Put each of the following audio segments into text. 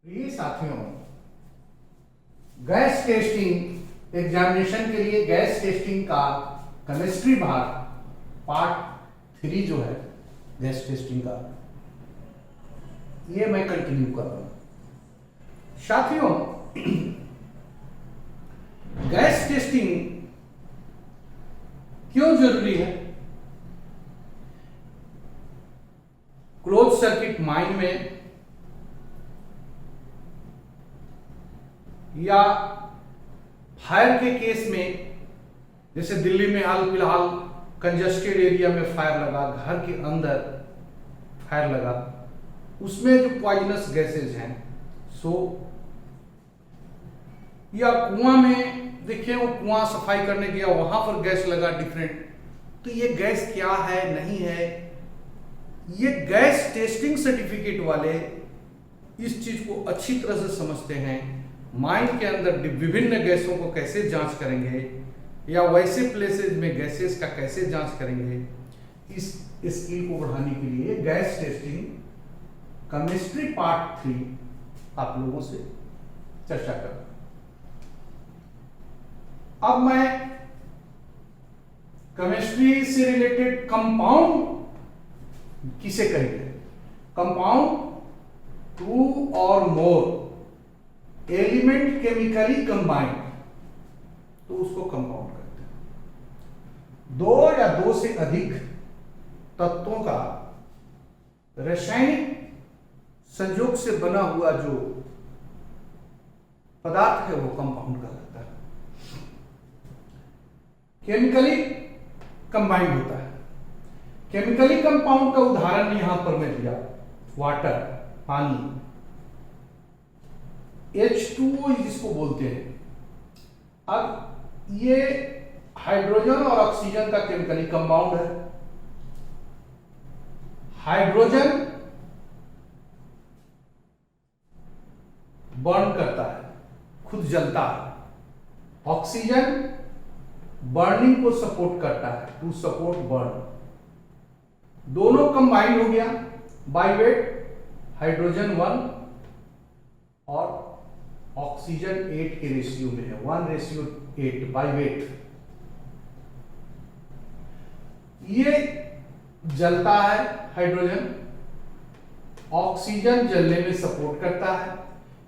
प्रिय साथियों, gas testing examination के लिए गैस टेस्टिंग का केमिस्ट्री भाग पार्ट 3 जो है गैस टेस्टिंग का, ये मैं कंटिन्यू कर रहा हूं। साथियों, गैस टेस्टिंग क्यों जरूरी है? क्लोज सर्किट माइन में या फायर के केस में, जैसे दिल्ली में हाल फिलहाल कंजस्टेड एरिया में फायर लगा, घर के अंदर फायर लगा, उसमें जो पॉइजनस गैसेज हैं, या कुआं में देखिए, वो कुआं सफाई करने गया, वहां पर गैस लगा डिफरेंट, तो ये गैस क्या है नहीं है, ये गैस टेस्टिंग सर्टिफिकेट वाले इस चीज को अच्छी तरह से समझते हैं। माइन के अंदर विभिन्न गैसों को कैसे जांच करेंगे, या वैसे प्लेसेज में गैसेस का कैसे जांच करेंगे, इस स्किल को बढ़ाने के लिए गैस टेस्टिंग केमिस्ट्री पार्ट 3 आप लोगों से चर्चा कर। अब मैं केमिस्ट्री से रिलेटेड कंपाउंड किसे कहेंगे? कंपाउंड 2 और मोर एलिमेंट केमिकली कंबाइंड, तो उसको कंपाउंड कहते हैं। 2 या 2 से अधिक तत्वों का रासायनिक संयोग से बना हुआ जो पदार्थ है वो कंपाउंड कहलाता है। केमिकली कंबाइंड होता है। केमिकली कंपाउंड का उदाहरण यहां पर मैं दिया, वाटर, पानी, H2O जिसको बोलते हैं। अब ये हाइड्रोजन और ऑक्सीजन का केमिकली कंपाउंड है। हाइड्रोजन बर्न करता है, खुद जलता है। ऑक्सीजन बर्निंग को सपोर्ट करता है, टू सपोर्ट बर्न। दोनों कंबाइन हो गया बाय वेट, हाइड्रोजन 1 और ऑक्सीजन 8 के रेशियो में है, 1:8 बाय वेट। ये जलता है हाइड्रोजन, ऑक्सीजन जलने में सपोर्ट करता है,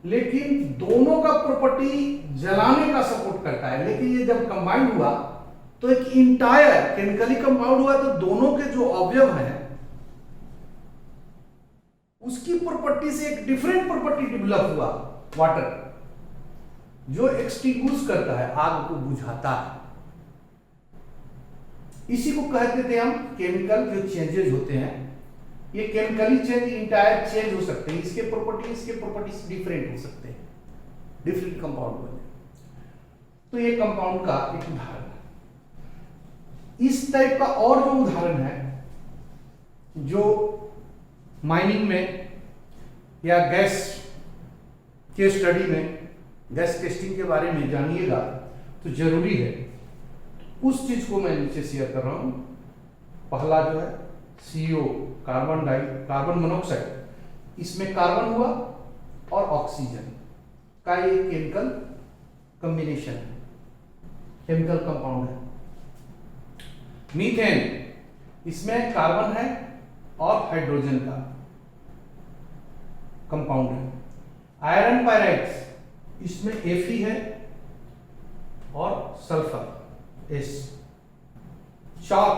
लेकिन दोनों का प्रॉपर्टी जलाने का सपोर्ट करता है। लेकिन ये जब कंबाइंड हुआ तो एक इंटायर केमिकली कंपाउंड हुआ, तो दोनों के जो अवयव हैं उसकी प्रॉपर्टी से एक डिफरेंट प्रॉपर्टी डेवलप हुआ, वाटर, जो एक्सटिंग्विश करता है, आग को बुझाता है। इसी को कहते थे हम केमिकल जो चेंजेस होते हैं। ये केमिकली चेंज इंटायर चेंज हो सकते हैं, इसके प्रॉपर्टीज डिफरेंट हो सकते हैं, डिफरेंट कंपाउंड बने। तो ये कंपाउंड का एक उदाहरण है। इस टाइप का और जो उदाहरण है, जो माइनिंग में या गैस के स्टडी में, गैस टेस्टिंग के बारे में जानिएगा तो जरूरी है। उस चीज को मैं नीचे शेयर कर रहा हूं। पहला जो है CO, कार्बन मोनोऑक्साइड, इसमें कार्बन हुआ और ऑक्सीजन का ये केमिकल कॉम्बिनेशन है, केमिकल कंपाउंड है। मीथेन, इसमें कार्बन है और हाइड्रोजन का कंपाउंड है। आयरन पायराइड्स, इसमें Fe है और सल्फर S। चॉक,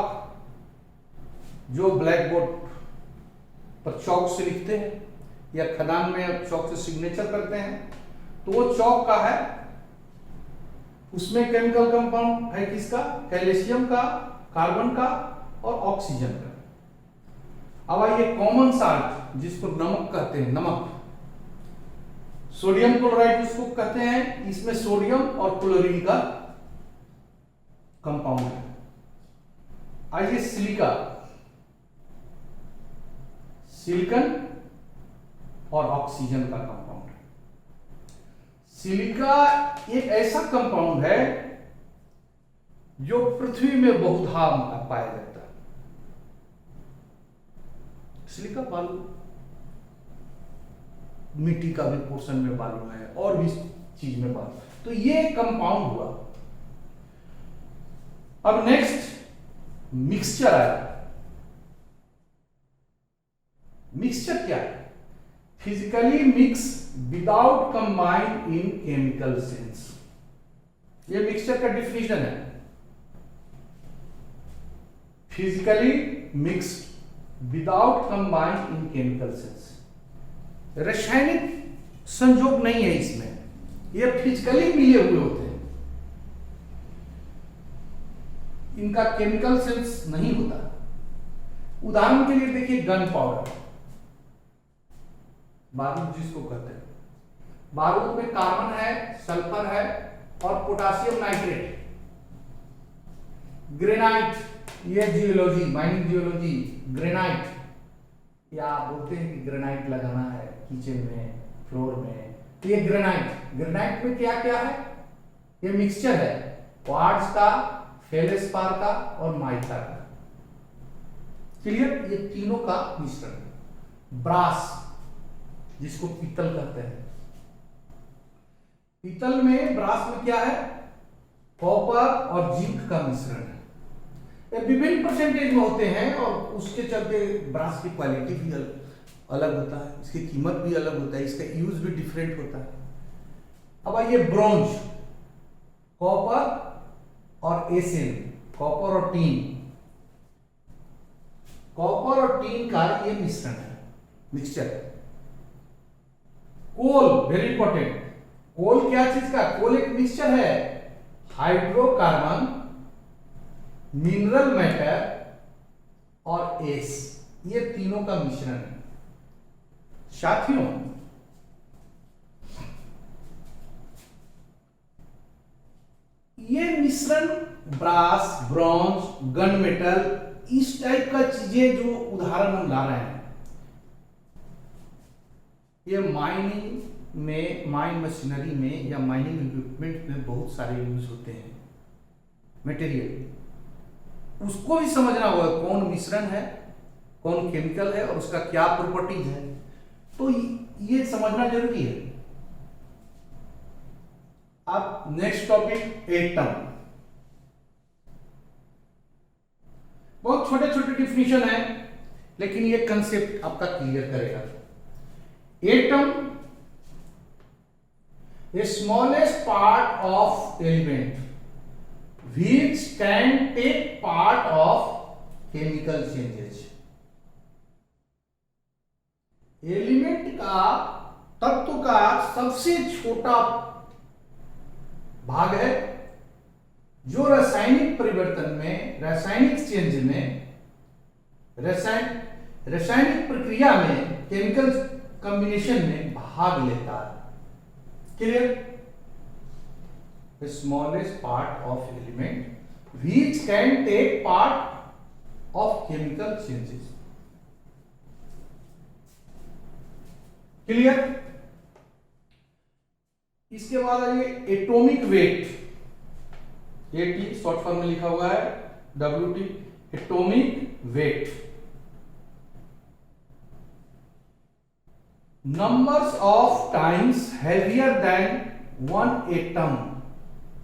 जो ब्लैक बोर्ड पर चॉक से लिखते हैं या खदान में चॉक से सिग्नेचर करते हैं, तो वो चॉक का है, उसमें केमिकल कंपाउंड है किसका? कैल्शियम का, कार्बन का और ऑक्सीजन का। अब आइए कॉमन साल्ट, जिसको नमक कहते हैं, नमक, सोडियम क्लोराइड जिसको कहते हैं, इसमें सोडियम और क्लोरीन का कंपाउंड है। आइए सिलिका, सिलिकन और ऑक्सीजन का कंपाउंड है। सिलिका एक ऐसा कंपाउंड है जो पृथ्वी में बहुधा पाया जाता है। सिलिका बालू मिट्टी का भी पोर्शन में मालूम है और भी चीज में मालूम। तो ये कंपाउंड हुआ। अब नेक्स्ट मिक्सचर आया। मिक्सचर क्या है? Physically mix without combine in chemical sense. ये मिक्सचर का डिफिनेशन है। Physically mixed without combine in chemical sense. रासायनिक संयोग नहीं है इसमें, ये फिजिकली मिले हुए होते हैं, इनका केमिकल सेंस नहीं होता। उदाहरण के लिए देखिए गन पाउडर, बारूद जिसको कहते हैं। बारूद में कार्बन है, सल्फर है और पोटासियम नाइट्रेट। ग्रेनाइट, ये जियोलॉजी, माइनिंग जियोलॉजी, ग्रेनाइट, या आप बोलते हैं कि ग्रेनाइट लगाना है किचन में, फ्लोर में, तो ये ग्रेनाइट। ग्रेनाइट में क्या क्या है? ये मिक्सचर है क्वार्ट्ज का, फेल्डस्पार का और माइका का। क्लियर? ये तीनों का मिश्रण। ब्रास, जिसको पीतल कहते हैं, पीतल में, ब्रास में क्या है? कॉपर और जिंक का मिश्रण है। ये विभिन्न परसेंटेज में होते हैं और उसके चलते ब्रास की क्वालिटी भी अलग होता है, इसकी कीमत भी अलग होता है, इसका यूज भी डिफरेंट होता है। अब आइए ब्रॉन्ज, कॉपर और एसएन, कॉपर और टीन, कॉपर और टीन का ये मिश्रण है, मिक्सचर है। कोल, वेरी इंपॉर्टेंट। कोल क्या चीज का? कोल एक मिक्सचर है, हाइड्रोकार्बन, मिनरल मैटर और एस, ये तीनों का मिश्रण है। साथियों, ये मिश्रण ब्रास, ब्रॉन्ज, गन मेटल, इस टाइप का चीजें जो उदाहरण हम ला रहे हैं, ये माइनिंग में, माइन मशीनरी में या माइनिंग इक्विपमेंट में बहुत सारे यूज होते हैं मटेरियल। उसको भी समझना होगा कौन मिश्रण है, कौन केमिकल है और उसका क्या प्रॉपर्टीज है, तो ये समझना जरूरी है। अब नेक्स्ट टॉपिक, एटम। बहुत छोटे छोटे डिफिनेशन है, लेकिन ये कंसेप्ट आपका क्लियर करेगा। Atom, A smallest part of element which can take part of chemical changes। Element का, तत्व का सबसे छोटा भाग है जो रासायनिक परिवर्तन में, रासायनिक चेंज में, रासायनिक प्रक्रिया में, केमिकल कॉम्बिनेशन में भाग लेता है। Clear? The smallest part of element which can take part of chemical changes। Clear? इसके बाद आइए atomic weight, AT short form में लिखा हुआ है, WT, atomic weight. Numbers of times heavier than 1 atom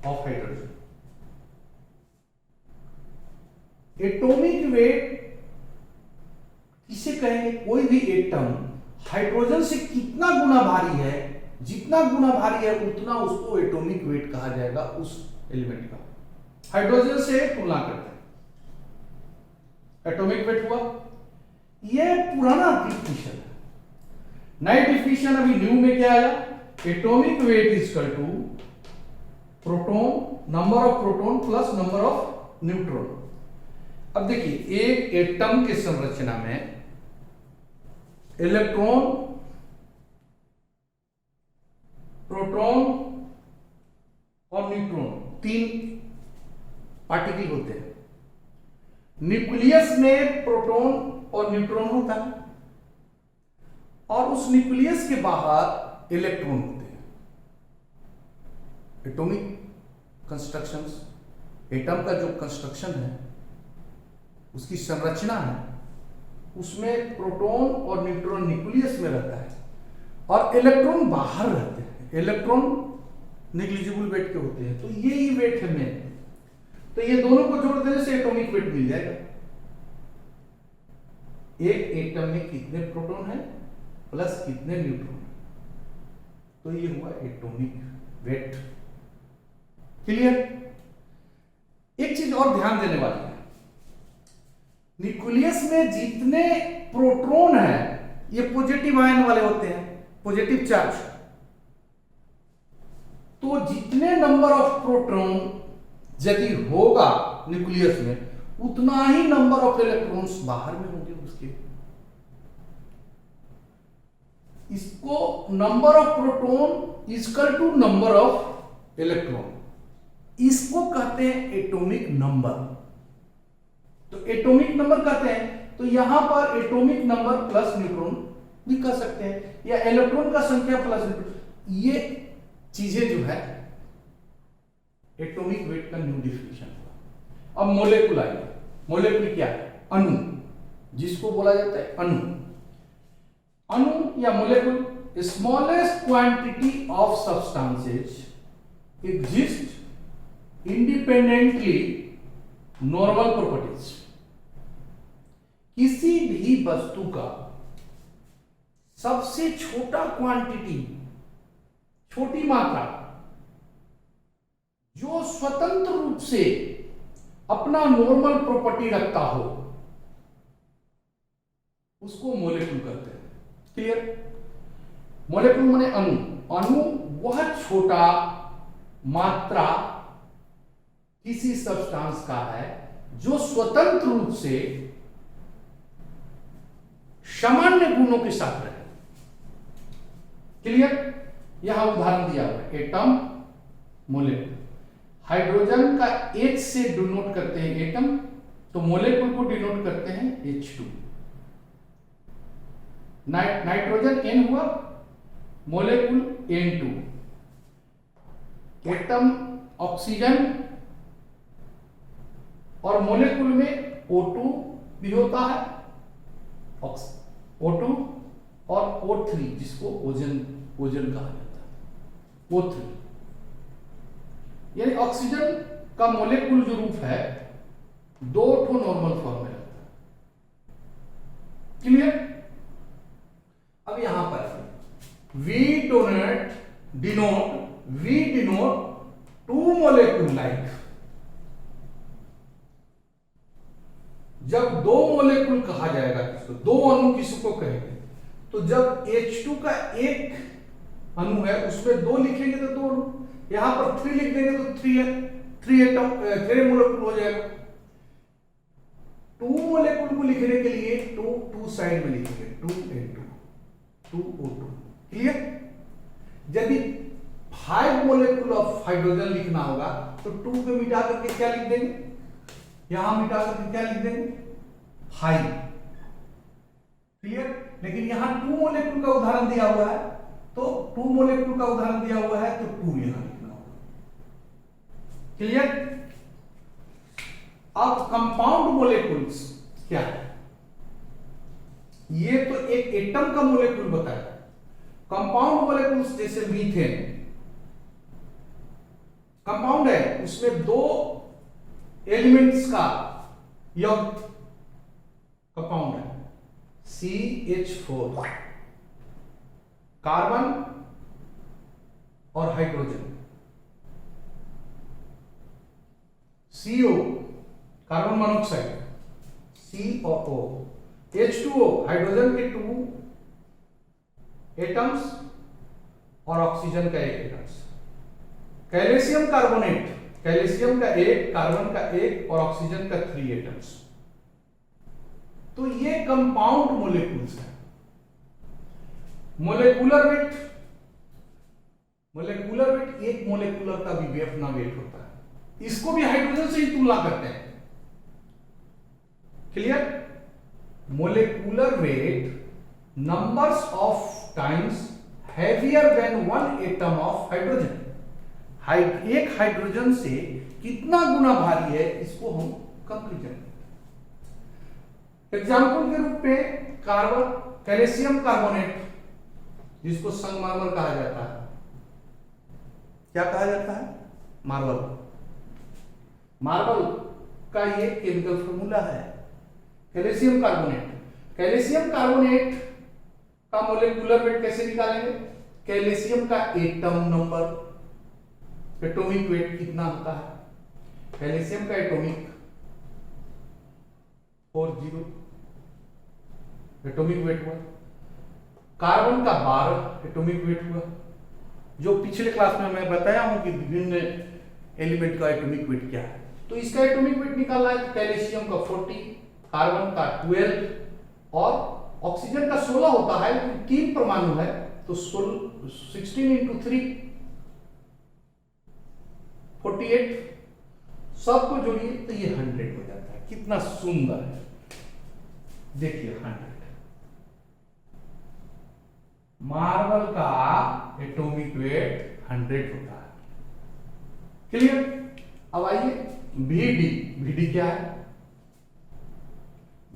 of hydrogen. Atomic weight किसे कहेंगे? कोई भी एटम हाइड्रोजन से कितना गुना भारी है, जितना गुना भारी है उतना उसको एटॉमिक वेट कहा जाएगा, उस एलिमेंट का, हाइड्रोजन से तुलना करते हैं। एटॉमिक वेट हुआ। यह पुराना डिफिनेशन है। नई डिफिनेशन अभी न्यू में क्या आया? Atomic weight is equal to proton, number of proton plus number of neutron. अब देखिए, एक एटम के संरचना में इलेक्ट्रॉन, प्रोटॉन और न्यूट्रॉन, 3 पार्टिकल होते हैं। न्यूक्लियस में प्रोटॉन और न्यूट्रॉन होता है और उस न्यूक्लियस के बाहर इलेक्ट्रॉन होते हैं। एटॉमिक कंस्ट्रक्शंस, एटम का जो कंस्ट्रक्शन है, उसकी संरचना है, उसमें प्रोटॉन और न्यूट्रॉन न्यूक्लियस में रहता है और इलेक्ट्रॉन बाहर रहते हैं, इलेक्ट्रॉन निग्लिजिबल वेट के होते हैं, तो ये ही वेट है मेन। तो ये दोनों को जोड़ देने से एटॉमिक वेट मिल जाएगा। एक एटम में कितने प्रोटॉन है प्लस कितने न्यूट्रॉन, तो ये हुआ एटॉमिक वेट। क्लियर? एक चीज और ध्यान देने वाली है, न्यूक्लियस में जितने प्रोटॉन है ये पॉजिटिव आयन वाले होते हैं, पॉजिटिव चार्ज। तो जितने नंबर ऑफ प्रोटॉन यदि होगा न्यूक्लियस में, उतना ही नंबर ऑफ इलेक्ट्रॉन्स बाहर में होंगे उसके। इसको number of proton equal to number of electron, इसको कहते हैं एटॉमिक नंबर। तो एटॉमिक नंबर कहते हैं, तो यहां पर एटॉमिक नंबर प्लस न्यूट्रॉन भी कह सकते हैं, या इलेक्ट्रॉन का संख्या प्लस न्यूट्रॉन। ये चीजें जो है एटॉमिक वेट का न्यू डिफिनेशन हुआ। अब मोलेकुल आएगा। मोलेकुल क्या है? अणु, जिसको बोला जाता है अणु। अणु या molecule smallest quantity of substances exist independently normal properties. किसी भी वस्तु का सबसे छोटा क्वांटिटी, छोटी मात्रा, जो स्वतंत्र रूप से अपना नॉर्मल प्रॉपर्टी रखता हो, उसको मोलेकुल कहते हैं। क्लियर? मोलेकुल माने अणु। अणु वह छोटा मात्रा किसी सब्सटेंस का है जो स्वतंत्र रूप से सामान्य गुणों के साथ रहे। क्लियर? यहां उदाहरण दिया हुआ है, एटम, मोलेकुल। हाइड्रोजन का H से डिनोट करते हैं एटम, तो मोलेकुल को डिनोट करते हैं H2। नाइट्रोजन N हुआ, मोलेकुल N2। एटम ऑक्सीजन, और मोलेकुल में O2 भी होता है, O2 और O3 जिसको ओजोन कहा जाता है, O3। यानी ऑक्सीजन का मोलेकुल जो रूप है, दो ठो नॉर्मल फॉर्म में रहता है। क्लियर? अब यहां पर वी डिनोट टू मोलेकुल लाइक। जब दो मोलेकुल कहा जाएगा, किसको? दो अणु किसको कहेंगे? तो जब H2 का एक अणु है उसमें दो लिखेंगे तो दो अणु, यहां पर 3 लिख देंगे तो 3 मोलेकुल हो जाएगा। 2 मोलेकुल को लिखने के लिए 2 साइड में लिखेंगे, 2N2, 2O2। क्लियर? यदि 5 मोलेकुल ऑफ हाइड्रोजन लिखना होगा तो 2 को मिटा करके क्या लिख देंगे? यहां मिटा करके क्या लिख देंगे? 5। क्लियर? लेकिन यहां 2 मोलेकुल का उदाहरण दिया हुआ है, तो 2 मोलेकुल का उदाहरण दिया हुआ है तो 2 यहां लिखना होगा। क्लियर? अब कंपाउंड मोलेकुल्स क्या है? ये तो एक एटम का मोलेकुल बताया। कंपाउंड मोलेकुल्स जैसे मीथेन कंपाउंड है, उसमें 2 एलिमेंट्स का यौगिक कंपाउंड है, CH4, कार्बन और hydrogen. CO, carbon monoxide, COO। H2O, hydrogen के 2 एटम्स और ऑक्सीजन का 1 एटम्स। कैल्शियम कार्बोनेट, कैल्शियम का 1, कार्बन का 1 और ऑक्सीजन का 3 एटम्स। तो ये कंपाउंड मोलेकुल्स है। मोलेकुलर वेट, एक मोलेकुलर का भी अपना वेट होता है, इसको भी हाइड्रोजन से ही तुलना करते हैं। Clear? Molecular weight numbers of times heavier than 1 atom of hydrogen. एक हाइड्रोजन से कितना गुना भारी है, इसको हम कंपैरिजन। एग्जाम्पल के रूप में कार्बन, कैल्शियम कार्बोनेट जिसको संगमरमर कहा जाता है। क्या कहा जाता है? मार्बल। मार्बल का ये केमिकल फॉर्मूला है कैल्शियम कार्बोनेट। कैल्शियम कार्बोनेट का मोलेकुलर वेट कैसे निकालेंगे? कैल्शियम का एटम नंबर, एटॉमिक वेट कितना होता है? कैल्शियम का एटॉमिक 40 एटॉमिक वेट हुआ। कार्बन का 12 एटॉमिक वेट हुआ। जो पिछले क्लास में मैं बताया हूं कि विभिन्न एलिमेंट का एटॉमिक वेट क्या है। तो इसका एटॉमिक वेट निकालना है तो कैल्शियम का 40, कार्बन का 12 और ऑक्सीजन का 16 होता है, तो 3 परमाणु है तो 16 इंटू 3 48, सबको जोड़िए तो ये 100 हो जाता है। कितना सुंदर है, देखिए 100। मार्बल का एटॉमिक वेट 100 होता है। क्लियर? अब आइए VD। VD क्या है?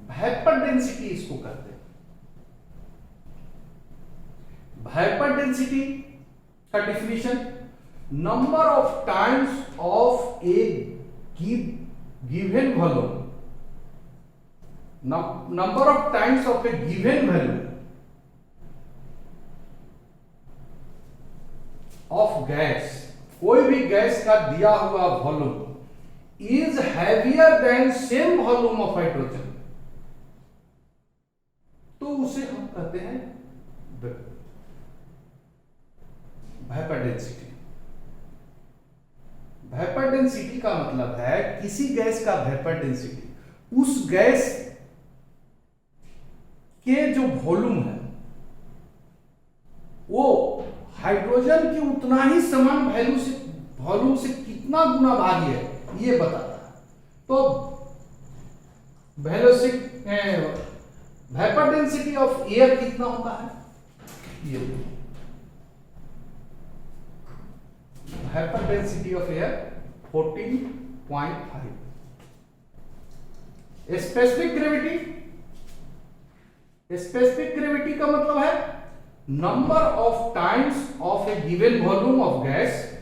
वेपर डेंसिटी इसको कहते हैं। वेपर डेंसिटी का definition, number of times of A given volume, number of times of A given value of gas, कोई भी गैस का दिया हुआ volume is heavier than same volume of hydrogen, तो उसे हम कहते हैं वेपर डेंसिटी। वेपर डेंसिटी का मतलब है किसी गैस का वेपर डेंसिटी, उस गैस के जो वॉल्यूम है वो हाइड्रोजन के उतना ही समान वॉल्यूम से कितना गुना भारी है ये बताता है। तो वेपर डेंसिटी ऑफ एयर कितना होता है? ये vapour density of air 14.5। Specific gravity, specific gravity का मतलब है number of times of A given volume of gas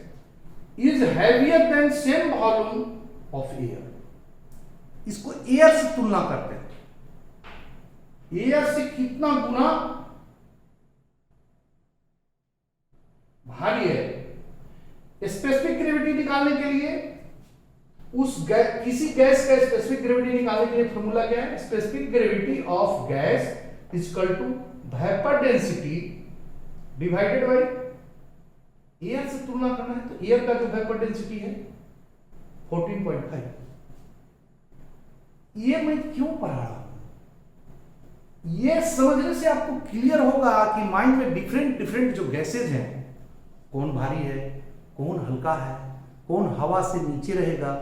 is heavier than same volume of air. इसको एयर से तुलना करते हैं, एयर से कितना गुना भारी है। स्पेसिफिक ग्रेविटी निकालने के लिए किसी गैस का स्पेसिफिक ग्रेविटी निकालने के लिए फॉर्मूला क्या है? Specific gravity of gas equal to vapour density divided by air से तुलना करना है तो एयर का जो वेपर डेंसिटी है 14.5। ये मैं क्यों पढ़ा रहा हूं? ये समझने से आपको क्लियर होगा कि माइंड में डिफरेंट डिफरेंट जो गैसेज हैं, कौन भारी है, कौन हल्का है, कौन हवा से नीचे रहेगा,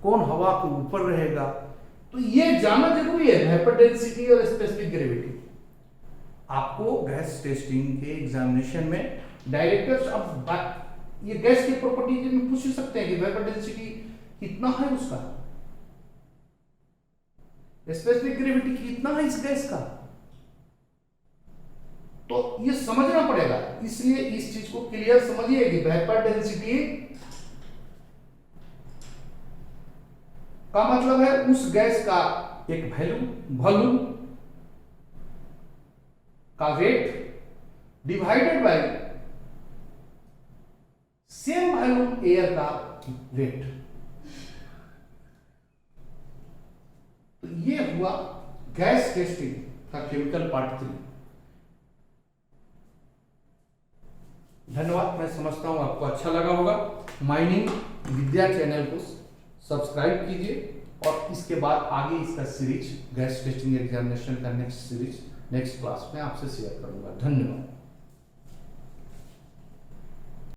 कौन हवा के ऊपर रहेगा, तो ये जानना जरूरी है, वेपर डेंसिटी और स्पेसिफिक ग्रेविटी। आपको गैस टेस्टिंग के एग्जामिनेशन में डायरेक्टर्स अब ये गैस की प्रॉपर्टीज में पूछ सकते हैं कि वेपर डेंसिटी कितना है उसका, स्पेसिफिक ग्रेविटी कितना है इस गैस का, तो ये समझना पड़ेगा। इसलिए इस चीज को क्लियर समझिए कि वेपर डेंसिटी का मतलब है उस गैस का एक वॉल्यूम का weight divided by same volume air का वेट। तो ये हुआ गैस टेस्टिंग का केमिकल पार्ट 3। धन्यवाद। मैं समझता हूं आपको अच्छा लगा होगा। माइनिंग विद्या चैनल को सब्सक्राइब कीजिए और इसके बाद आगे इसका सीरीज गैस टेस्टिंग एग्जामिनेशन का नेक्स्ट सीरीज नेक्स्ट क्लास में आपसे शेयर करूंगा। धन्यवाद।